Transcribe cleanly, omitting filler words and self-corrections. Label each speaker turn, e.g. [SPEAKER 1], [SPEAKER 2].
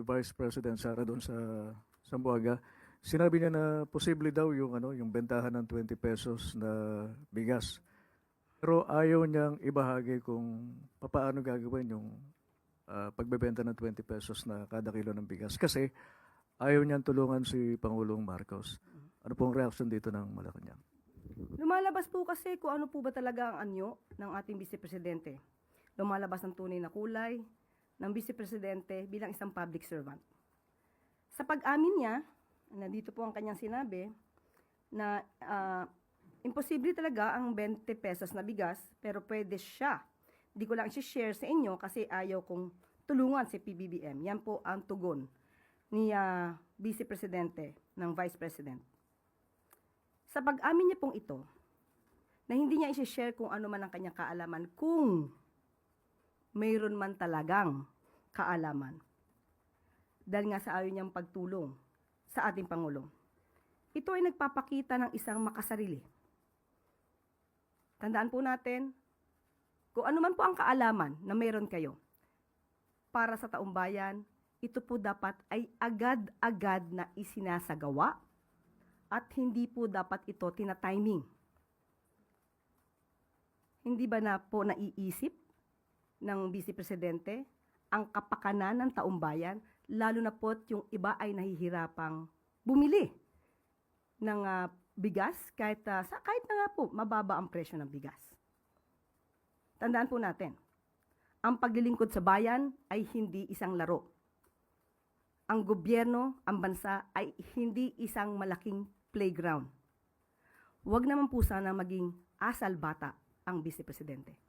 [SPEAKER 1] Vice President Sara doon sa Zamboanga, sinabi niya na posible daw yung bentahan ng 20 pesos na bigas. Pero ayaw niyang ibahagi kung paano gagawin yung pagbebenta ng 20 pesos na kada kilo ng bigas. Kasi ayaw niyang tulungan si Pangulong Marcos. Ano pong reaction dito ng Malacanang?
[SPEAKER 2] Lumalabas po kasi kung ano po ba talaga ang anyo ng ating Vice Presidente. Lumalabas ang tunay na kulay ng Vice Presidente bilang isang public servant. Sa pag-amin niya, nandito po ang kanyang sinabi, na imposible talaga ang 20 pesos na bigas, pero pwede siya. Hindi ko lang i-share sa inyo kasi ayaw kong tulungan si PBBM. Yan po ang tugon ni Vice Presidente ng Vice President. Sa pag-amin niya pong ito, na hindi niya i-share kung ano man ang kanyang kaalaman, kung mayroon man talagang kaalaman. Dahil nga sa ayaw niyang pagtulong sa ating Pangulo. Ito ay nagpapakita ng isang makasarili. Tandaan po natin, kung ano man po ang kaalaman na mayroon kayo para sa taong bayan, ito po dapat ay agad-agad na isinasagawa at hindi po dapat ito tina-timing. Hindi ba na po naiisip ng Vice Presidente ang kapakanan ng taong bayan, lalo na po yung iba ay nahihirapang bumili ng bigas kahit na nga po mababa ang presyo ng bigas. Tandaan po natin, ang paglilingkod sa bayan ay hindi isang laro. Ang gobyerno, ang bansa ay hindi isang malaking playground. Huwag naman po sana maging asal bata ang Vice Presidente.